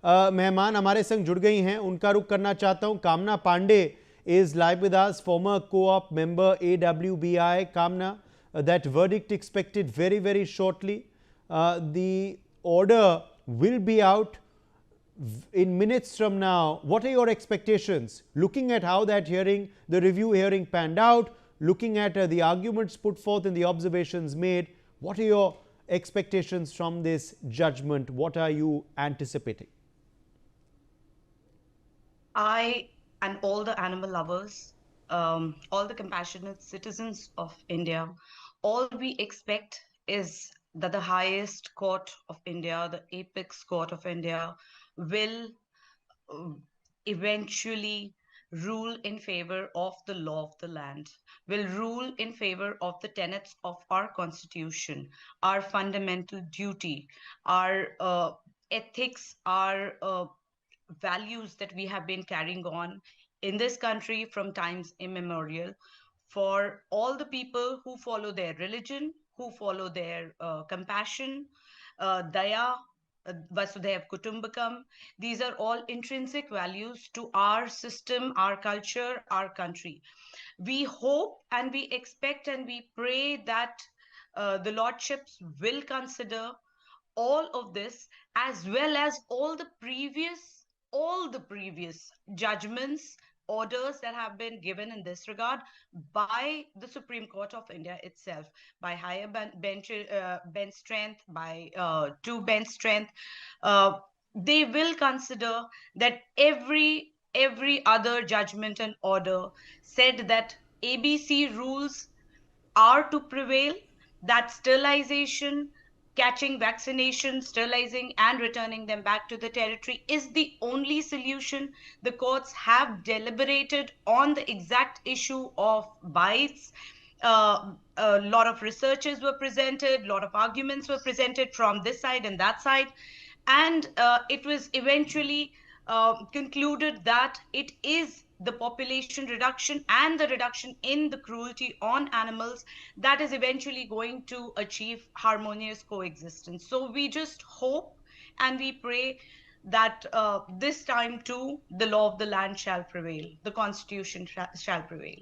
मेहमान हमारे संग जुड़ गई हैं, उनका रुख करना चाहता हूं। कामना Pandey is live with us, former co-op member AWBI. Kamna, that verdict expected very shortly. The order will be out in minutes from now. What are your expectations? Looking at how that hearing, the review hearing panned out, looking at the arguments put forth and the observations made, what are your expectations from this judgment? What are you anticipating? I and all the animal lovers, all the compassionate citizens of India, all we expect is that the highest court of India, the apex court of India, will uh, eventually rule in favor of the law of the land, will rule in favor of the tenets of our constitution, our fundamental duty, our ethics, our values that we have been carrying on in this country from times immemorial, for all the people who follow their religion, who follow their compassion, daya, Vasudhaiv Kutumbakam. These are all intrinsic values to our system, our culture, our country. We hope and we expect and we pray that the lordships will consider all of this, as well as all the previous judgments, orders that have been given in this regard by the Supreme Court of India itself, by higher bench strength, by two bench strength. They will consider that every other judgment and order said that ABC rules are to prevail, that sterilization, catching vaccination, sterilizing, and returning them back to the territory is the only solution. The courts have deliberated on the exact issue of bites. A lot of researches were presented, a lot of arguments were presented from this side and that side, and it was eventually concluded that it is the population reduction and the reduction in the cruelty on animals that is eventually going to achieve harmonious coexistence. So we just hope and we pray that this time too the law of the land shall prevail, the constitution shall prevail.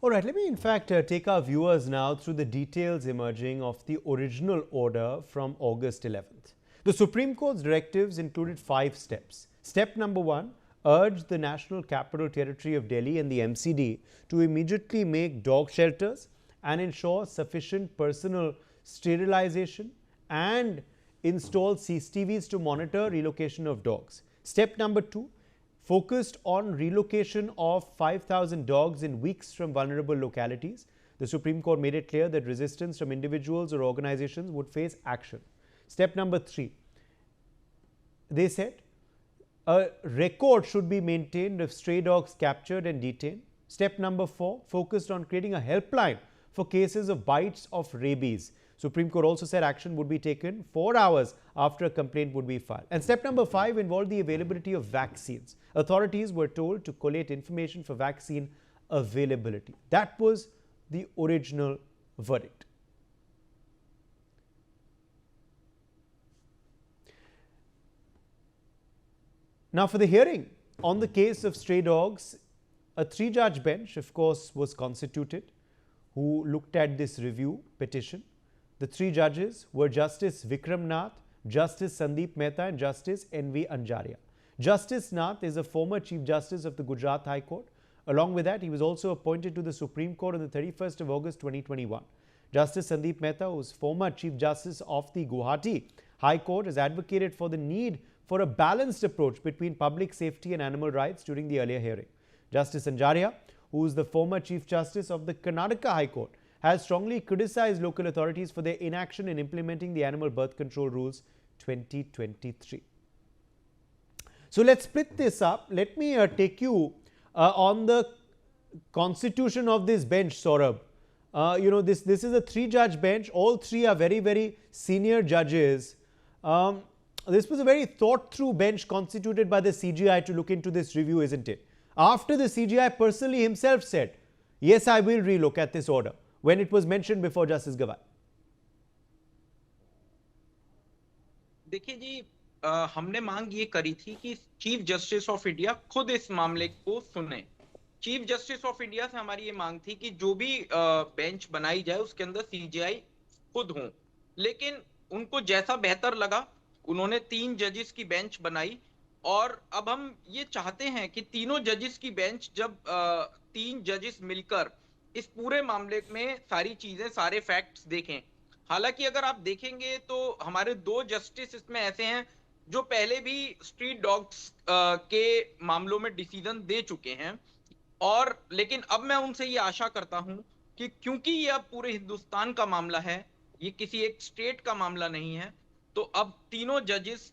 All right, let me in fact take our viewers now through the details emerging of the original order from August 11th. The Supreme Court's directives included 5 steps. Step number 1 urged the National Capital Territory of Delhi and the MCD to immediately make dog shelters and ensure sufficient personal sterilization and install CCTVs to monitor relocation of dogs. Step number 2 focused on relocation of 5,000 dogs in weeks from vulnerable localities. The Supreme Court made it clear that resistance from individuals or organizations would face action. Step number 3, they said a record should be maintained of stray dogs captured and detained. Step number 4 focused on creating a helpline for cases of bites of rabies. Supreme Court also said action would be taken 4 hours after a complaint would be filed. And step number 5 involved the availability of vaccines. Authorities were told to collate information for vaccine availability. That was the original verdict. Now, for the hearing on the case of stray dogs, a 3-judge bench, of course, was constituted who looked at this review petition. The 3 judges were Justice Vikram Nath, Justice Sandeep Mehta, and Justice N.V. Anjaria. Justice Nath is a former Chief Justice of the Gujarat High Court. Along with that, he was also appointed to the Supreme Court on the 31st of August 2021. Justice Sandeep Mehta, who is former Chief Justice of the Guwahati High Court, has advocated for the need for a balanced approach between public safety and animal rights during the earlier hearing. Justice Anjaria, who is the former Chief Justice of the Karnataka High Court, has strongly criticized local authorities for their inaction in implementing the Animal Birth Control Rules 2023. So let's split this up. Let me take you on the constitution of this bench, Saurabh. This is a 3-judge bench. All 3 are very senior judges. This was a very thought-through bench constituted by the CGI to look into this review, isn't it? After the CGI personally himself said, yes, I will relook at this order, when it was mentioned before Justice Gawai. देखिए जी, हमने मांग ये करी थी कि chief justice of India खुद इस मामले को सुने। चीफ जस्टिस ऑफ इंडिया से हमारी ये मांग थी कि जो भी बेंच बनाई जाए उसके अंदर सीजेआई खुद हो। लेकिन उनको जैसा बेहतर लगा, उन्होंने 3 जजेस की बेंच बनाई। और अब हम ये चाहते हैं कि तीनों जजेस की बेंच, जब 3 जजेस मिलकर इस पूरे मामले में सारी चीजें, सारे फैक्ट्स देखें। हालांकि अगर आप देखेंगे तो हमारे 2 जस्टिस इसमें ऐसे हैं जो पहले भी स्ट्रीट डॉग्स के मामलों में डिसीजन दे चुके हैं। और लेकिन अब मैं उनसे ये आशा करता हूं कि क्योंकि ये अब पूरे हिंदुस्तान का मामला है, ये किसी एक स्टेट का मामला नहीं है, तो अब तीनों जजेस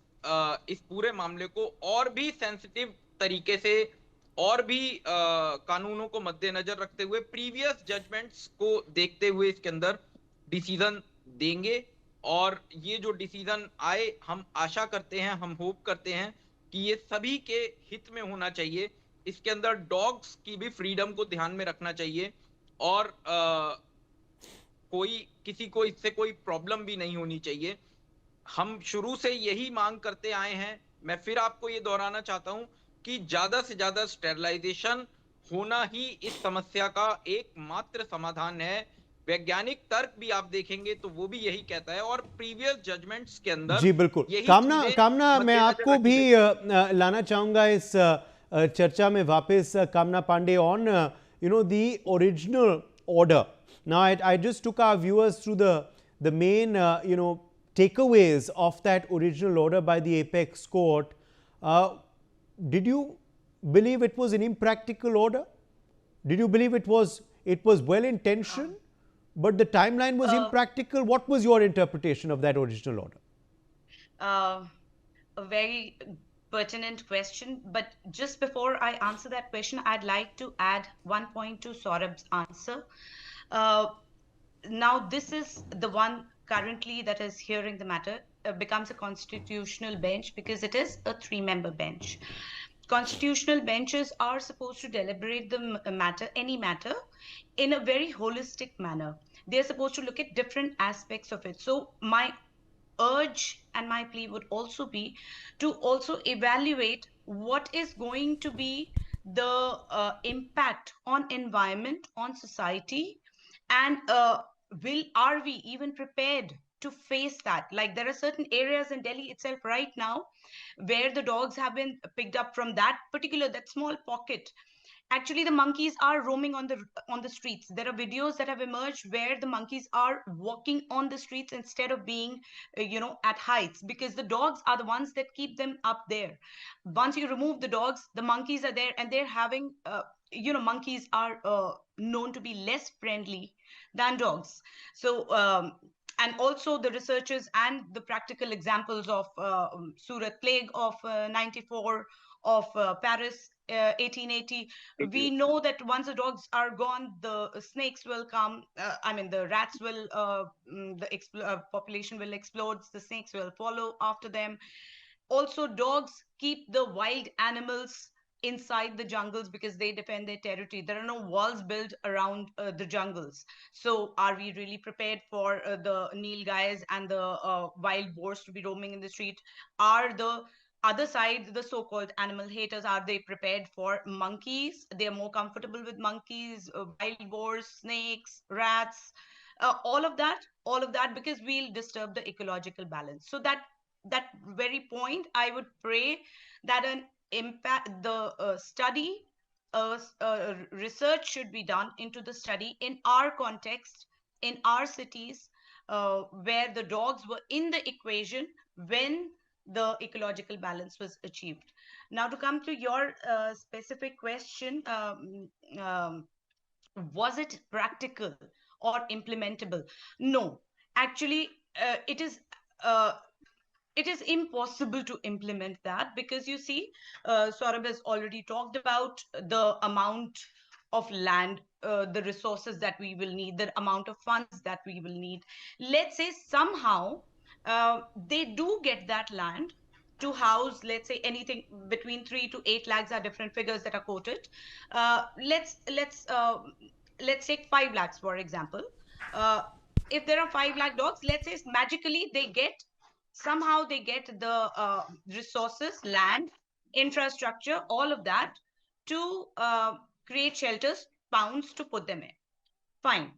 इस पूरे मामले को और भी सेंसिटिव तरीके से, और भी कानूनों को मद्देनजर रखते हुए, प्रीवियस जजमेंट्स को देखते हुए इसके अंदर डिसीजन देंगे। और ये जो डिसीजन आए, हम आशा करते हैं, हम होप करते हैं कि ये सभी के हित में होना चाहिए। इसके अंदर डॉग्स की भी फ्रीडम को ध्यान में रखना चाहिए। और कोई किसी को इससे कोई प्रॉब्लम भी नहीं होनी चाहिए। हम शुरू से यही मांग करते आए हैं। मैं फिर आपको ये दोहराना चाहता हूं कि ज्यादा से ज्यादा स्टेरिलाइजेशन होना ही इस समस्या का एकमात्र समाधान है। वैज्ञानिक तर्क भी आप देखेंगे तो वो भी यही कहता है, और प्रीवियस जजमेंट्स के अंदर जी बिल्कुल। यही कामना चीजें कामना मैं मद्देनजर आपको रखी भी गई। लाना चाहूंगा इस चर्चा में वापस, Kamna Pandey, on the original order. Now I just took our viewers through the main takeaways of that original order by the apex court. Did you believe it was an impractical order? Did you believe it was well intentioned, but the timeline was Uh, impractical? What was your interpretation of that original order? uh, a very pertinent question. But just before I answer that question, I'd like to add one point to Saurabh's answer. Uh, Now, this is the one currently that is hearing the matter, becomes a constitutional bench because it is a three-member bench. Constitutional benches are supposed to deliberate the matter, any matter, in a very holistic manner. They're supposed to look at different aspects of it. So my urge and my plea would also be to also evaluate what is going to be the impact on environment, on society, and will are we even prepared to face that? Like, there are certain areas in Delhi itself right now where the dogs have been picked up from that small pocket. Actually, the monkeys are roaming on the streets. There are videos that have emerged where the monkeys are walking on the streets instead of being at heights, because the dogs are the ones that keep them up there. Once you remove the dogs, the monkeys are there, and they're having monkeys are known to be less friendly than dogs. So and also the researchers and the practical examples of Surat plague of 94, of Paris 1880. We know that once the dogs are gone, the snakes will come. I mean, the rats will, the population will explode. The snakes will follow after them. Also, dogs keep the wild animals inside the jungles because they defend their territory. There are no walls built around the jungles. So are we really prepared for the nilgais and the wild boars to be roaming in the street? Are the other side, the so-called animal haters, are they prepared for monkeys? They are more comfortable with monkeys, wild boars, snakes, rats, all of that, because we'll disturb the ecological balance. So that very point, I would pray that an impact the study research should be done into the study in our context, in our cities, where the dogs were in the equation when the ecological balance was achieved. Now, to come to your specific question, was it practical or implementable? No, actually, uh, it is impossible to implement that, because you see, Saurabh has already talked about the amount of land, the resources that we will need, the amount of funds that we will need. Let's say somehow they do get that land to house, let's say, anything between 3 to 8 lakhs are different figures that are quoted. Let's take 5 lakhs for example. uh, if there are 5 lakh dogs, let's say magically they get somehow they get the resources, land, infrastructure, all of that to create shelters, pounds to put them in. Fine.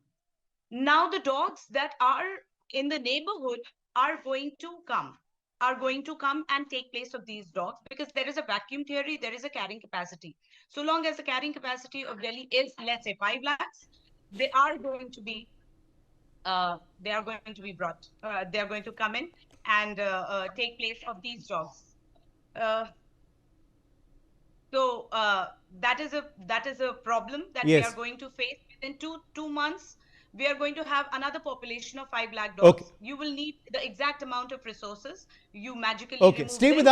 Now the dogs that are in the neighborhood are going to come and take place of these dogs, because there is a vacuum theory, there is a carrying capacity. So long as the carrying capacity of Delhi is, let's say, 5 lakhs, they are going to be brought, they are going to come in and take place of these dogs. So that is a problem that we are Yes. going to face. Within two months, we are going to have another population of 5 lakh dogs. Okay. You will need the exact amount of resources. You magically Okay. remove Stay them. with